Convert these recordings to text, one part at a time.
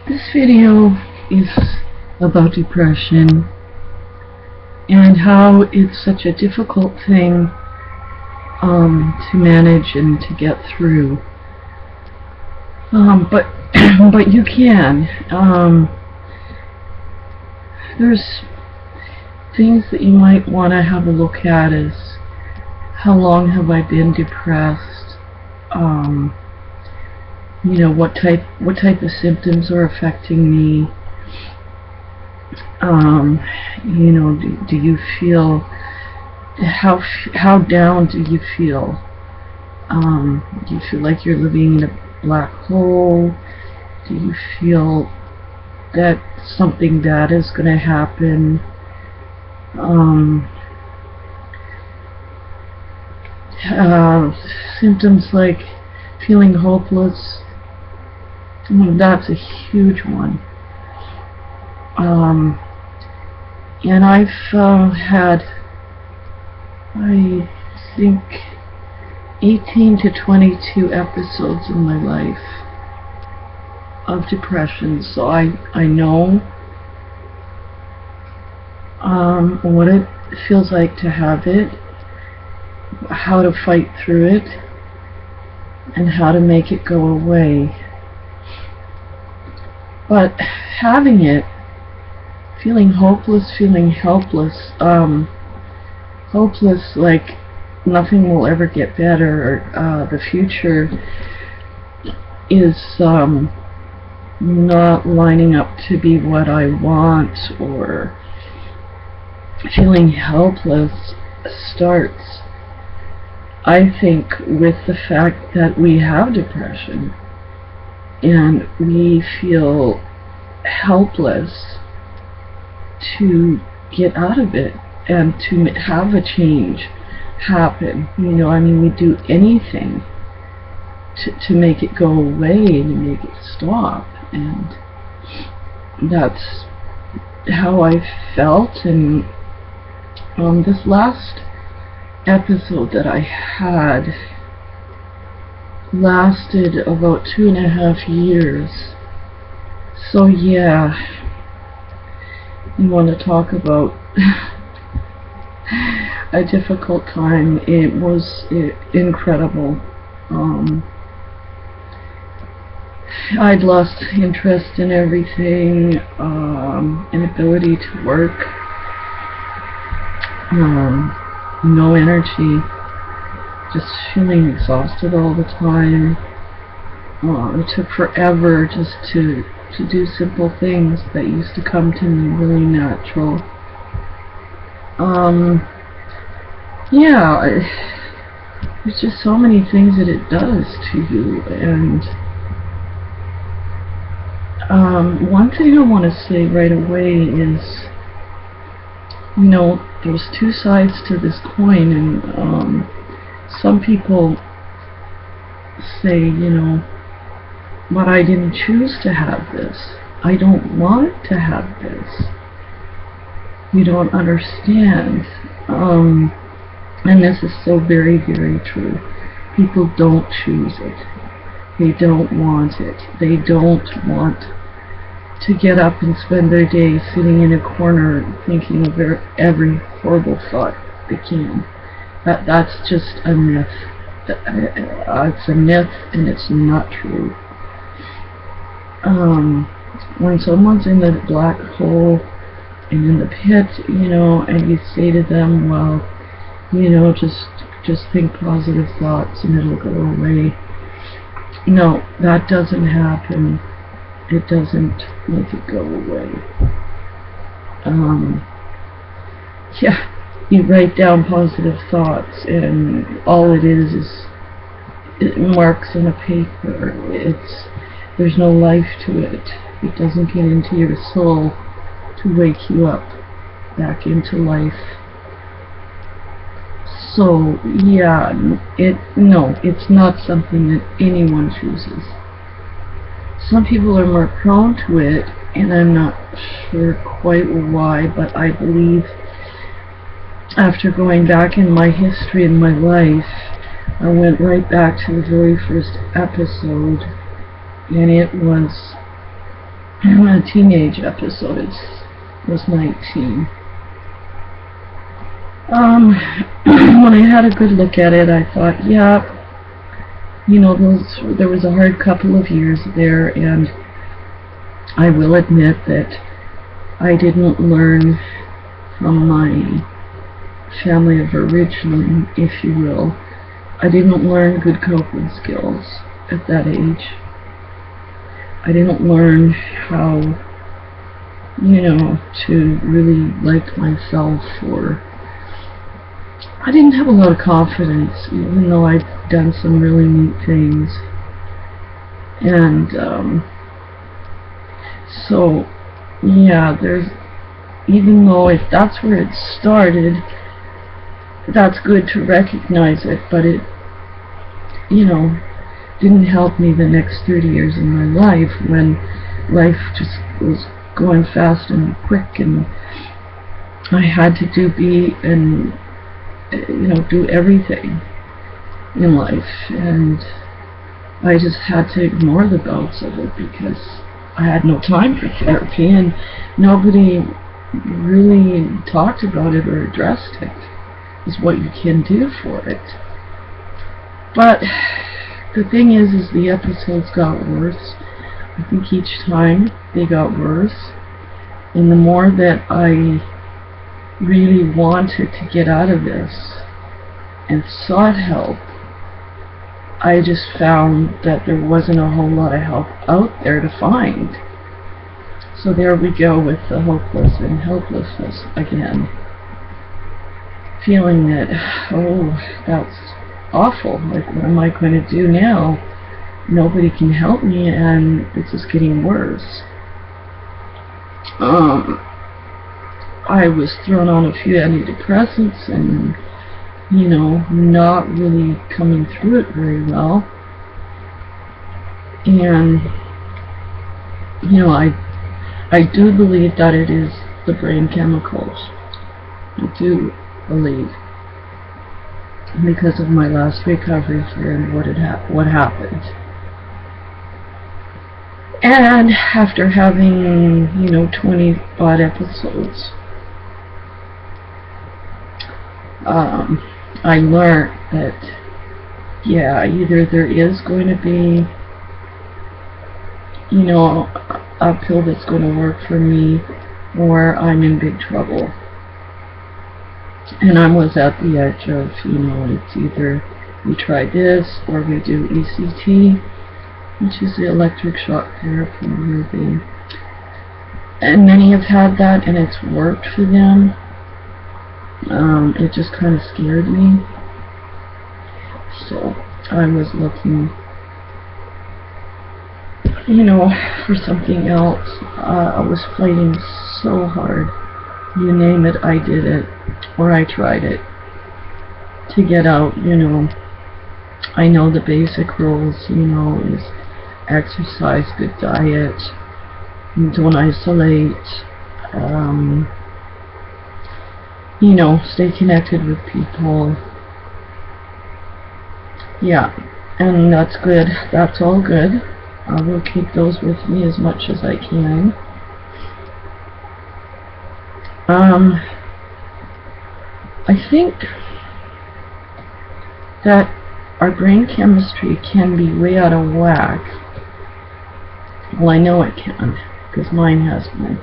This video is about depression and how it's such a difficult thing to manage and to get through. But but you can. There's things that you might want to have a look at is how long have I been depressed? What type of symptoms are affecting me? Do you feel how down do you feel? Do you feel like you're living in a black hole? Do you feel that something bad is going to happen? Symptoms like feeling hopeless, that's a huge one. And I've had, I think, 18 to 22 episodes in my life of depression, so I know what it feels like to have it, how to fight through it, and how to make it go away. But having it, feeling hopeless, feeling helpless, hopeless like nothing will ever get better, or the future is not lining up to be what I want, or feeling helpless starts, I think, with the fact that we have depression and we feel helpless to get out of it and to have a change happen. We do anything to make it go away and make it stop, and that's how I felt. And this last episode that I had lasted about 2.5 years. So yeah, you want to talk about a difficult time. It was incredible. I'd lost interest in everything, inability to work, no energy, just feeling exhausted all the time. It took forever just to do simple things that used to come to me really natural. There's just so many things that it does to you. And one thing I want to say right away is, there's two sides to this coin, and some people say, but I didn't choose to have this. I don't want to have this. You don't understand. And this is so very, very true. People don't choose it. They don't want it. They don't want to get up and spend their day sitting in a corner thinking of every horrible thought they can. That's just a myth. It's a myth, and it's not true. When someone's in the black hole and in the pit, and you say to them, well, just think positive thoughts and it'll go away. No, that doesn't happen. It doesn't make it go away. You write down positive thoughts, and all it is it marks on a paper. There's no life to it. It doesn't get into your soul to wake you up back into life. So yeah, it's not something that anyone chooses. Some people are more prone to it, and I'm not sure quite why, but I believe after going back in my history in my life, I went right back to the very first episode, and it was a teenage episode. It was 19. When I had a good look at it, I thought, yeah, there was a hard couple of years there, and I will admit that I didn't learn from my family of origin, if you will. I didn't learn good coping skills at that age. I didn't learn how, to really like myself, or I didn't have a lot of confidence, even though I'd done some really neat things. And so, yeah, even though if that's where it started, that's good to recognize it, but it, didn't help me the next 30 years of my life, when life just was going fast and quick, and I had to do everything in life, and I just had to ignore the bouts of it because I had no time for therapy, and nobody really talked about it or addressed it, is what you can do for it. But the thing is the episodes got worse. I think each time they got worse, and the more that I really wanted to get out of this and sought help, I just found that there wasn't a whole lot of help out there to find. So there we go with the hopeless and helplessness again. Feeling that, oh, that's awful. Like, what am I going to do now? Nobody can help me, and it's just getting worse. I was thrown on a few antidepressants and, not really coming through it very well. And, I do believe that it is the brain chemicals. I do believe, because of my last recovery here and what happened. And after having, 20 odd episodes, I learned that, yeah, either there is going to be, a pill that's going to work for me, or I'm in big trouble. And I was at the edge of, it's either we try this or we do ECT, which is the electric shock therapy, and many have had that and it's worked for them. It just kind of scared me, so I was looking, for something else. I was fighting so hard, you name it, I did it, or I tried it, to get out. I know the basic rules, is exercise, good diet, don't isolate, stay connected with people. Yeah, and that's good. That's all good. I will keep those with me as much as I can. I think that our brain chemistry can be way out of whack. Well, I know it can, because mine has been.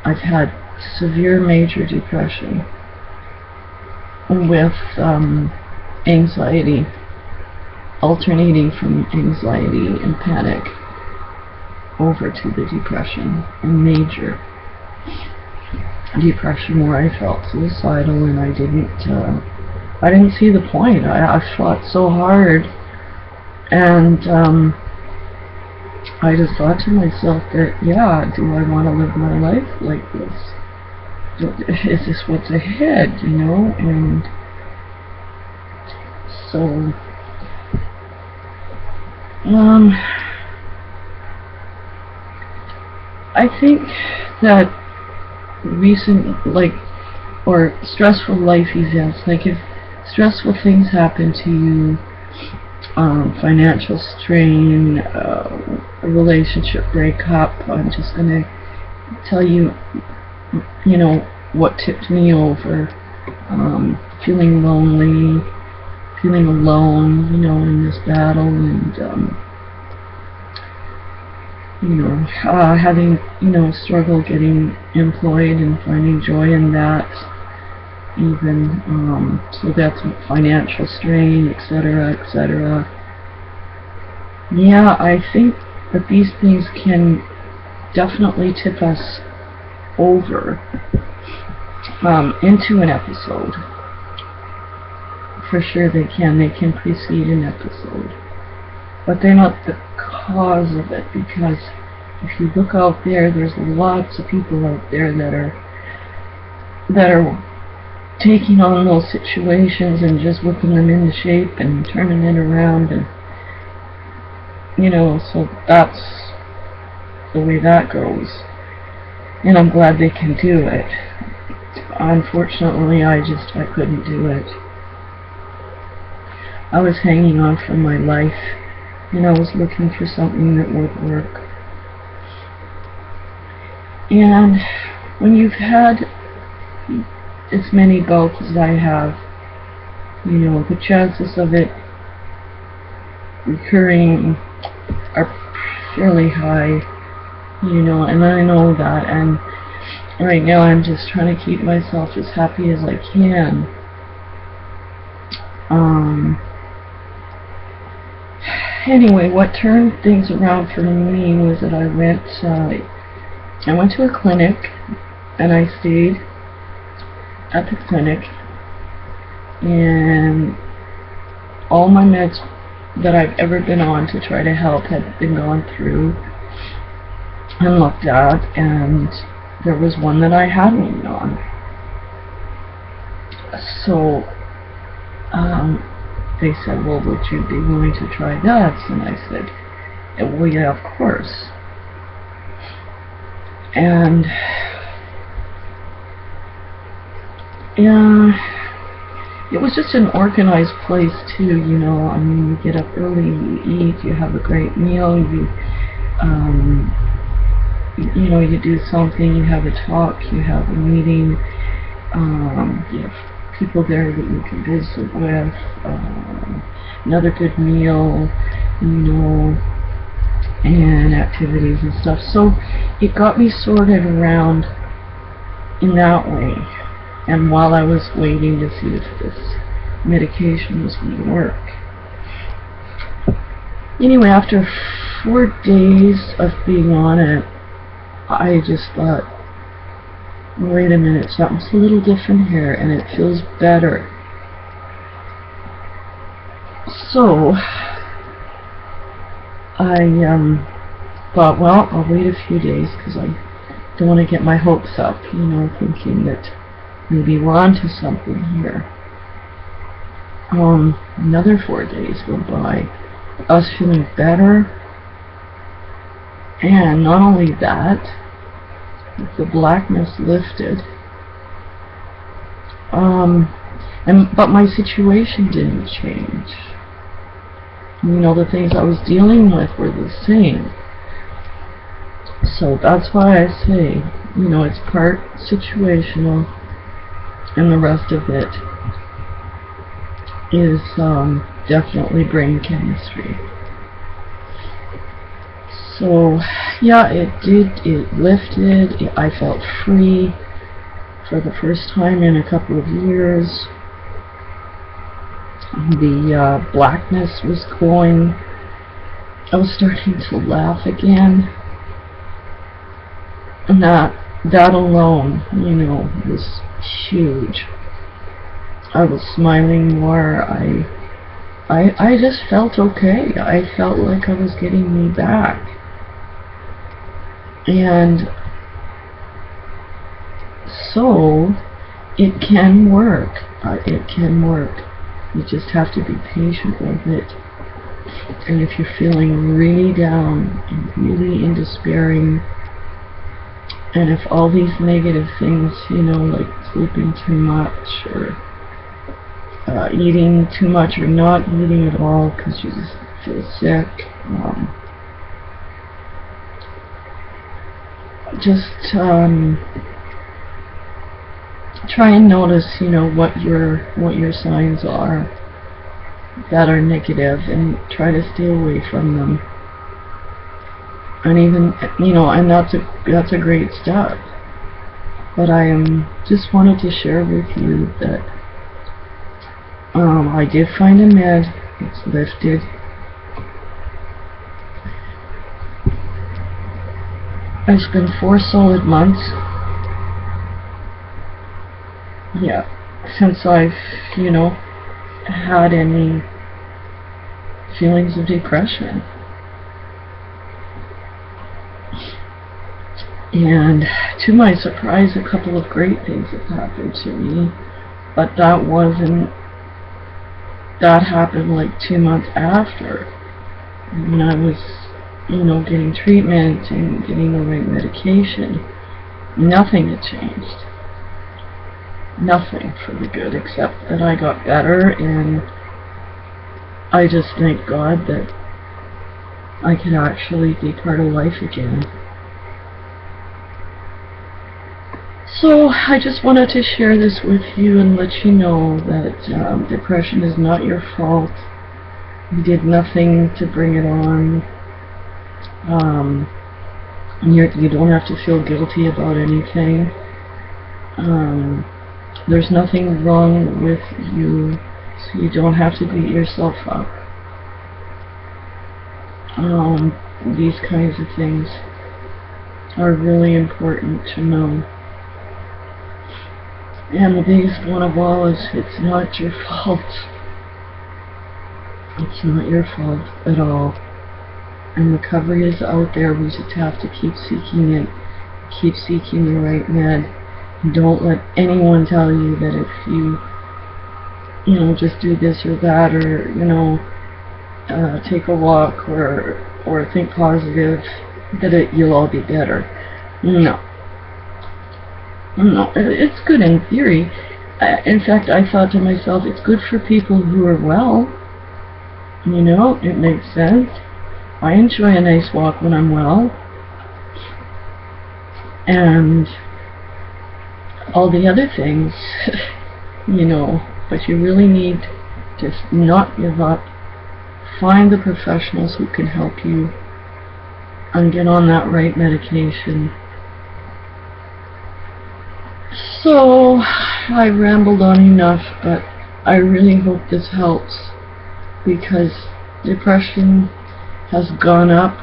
I've had severe major depression with anxiety, alternating from anxiety and panic over to the depression, and major depression where I felt suicidal, and I didn't see the point. I fought so hard, and I just thought to myself that, yeah, do I want to live my life like this? Is this what's ahead, and so I think that recent, or stressful life events, like if stressful things happen to you, financial strain, a relationship breakup. I'm just going to tell you, you know, what tipped me over. Feeling lonely, feeling alone, you know, in this battle, and you know, having, you know, struggle getting employed and finding joy in that, even, so that's financial strain, etc., etc. Yeah, I think that these things can definitely tip us over into an episode. For sure they can precede an episode. But they're not the cause of it, because if you look out there, there's lots of people out there that are taking on those situations and just whipping them into shape and turning it around, and you know, so that's the way that goes. And I'm glad they can do it. Unfortunately, I couldn't do it. I was hanging on for my life, and I was looking for something that would work. And when you've had as many bouts as I have, you know, the chances of it recurring are fairly high, you know, and I know that, and right now I'm just trying to keep myself as happy as I can. Anyway, what turned things around for me was that I went to a clinic, and I stayed at the clinic, and all my meds that I've ever been on to try to help had been gone through and looked at, and there was one that I hadn't been on. So they said, well, would you be willing to try that? And I said, well, yeah, of course. And yeah, it was just an organized place too, you know. I mean, you get up early, you eat, you have a great meal, you know, you do something, you have a talk, you have a meeting, you have people there that you can visit with, another good meal, you know, and activities and stuff. So it got me sorted around in that way. And while I was waiting to see if this medication was going to work. Anyway, after 4 days of being on it, I just thought, wait a minute, something's a little different here, and it feels better. So I thought, well, I'll wait a few days because I don't want to get my hopes up, you know, thinking that maybe we're onto something here. Another 4 days go by, I was feeling better, and not only that, the blackness lifted, but my situation didn't change. You know, the things I was dealing with were the same. So that's why I say, you know, it's part situational, and the rest of it is definitely brain chemistry. So yeah, it lifted. I felt free for the first time in a couple of years. The blackness was going. I was starting to laugh again, and that alone, you know, was huge. I was smiling more. I just felt okay. I felt like I was getting me back. And so it can work. It can work. You just have to be patient with it. And if you're feeling really down and really in despairing, and if all these negative things, you know, like sleeping too much or eating too much or not eating at all because you just feel sick. Just try and notice, what your signs are that are negative, and try to stay away from them. And even, and that's a great step. But I just wanted to share with you that I did find a med. It's lifted. It's been 4 solid months. Yeah, since I've, had any feelings of depression. And to my surprise, a couple of great things have happened to me, but that happened like 2 months after, when I was, getting treatment and getting the right medication. Nothing had changed. Nothing for the good, except that I got better, and I just thank God that I could actually be part of life again. So I just wanted to share this with you and let you know that depression is not your fault. You did nothing to bring it on. You don't have to feel guilty about anything. There's nothing wrong with you, so you don't have to beat yourself up. These kinds of things are really important to know. And the biggest one of all is, it's not your fault. It's not your fault at all. And recovery is out there. We just have to keep seeking it. Keep seeking the right med. And don't let anyone tell you that if you, just do this or that, or, take a walk, or think positive, that you'll all be better. No. No, it's good in theory. In fact, I thought to myself, it's good for people who are well. It makes sense. I enjoy a nice walk when I'm well. And all the other things, but you really need to not give up. Find the professionals who can help you and get on that right medication. So, I rambled on enough, but I really hope this helps, because depression has gone up.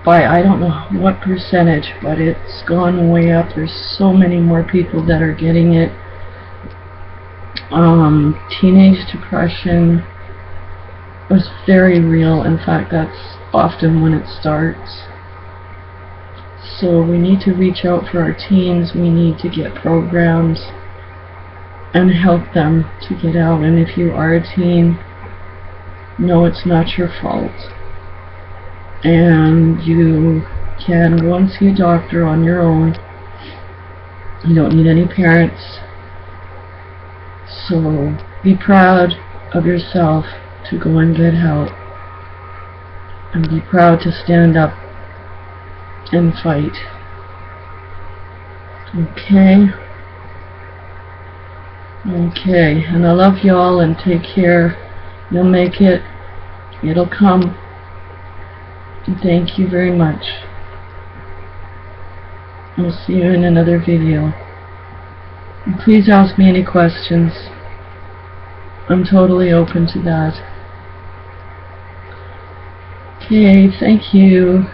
By I don't know what percentage, but it's gone way up. There's so many more people that are getting it. Teenage depression is very real. In fact, that's often when it starts. So we need to reach out for our teens. We need to get programs and help them to get out. And if you are a teen, no, it's not your fault. And you can go and see a doctor on your own. You don't need any parents. So be proud of yourself to go and get help. And be proud to stand up and fight. Okay? Okay, and I love y'all, and take care. You'll make it. It'll come. And thank you very much. I'll see you in another video. And please ask me any questions. I'm totally open to that. Okay, thank you.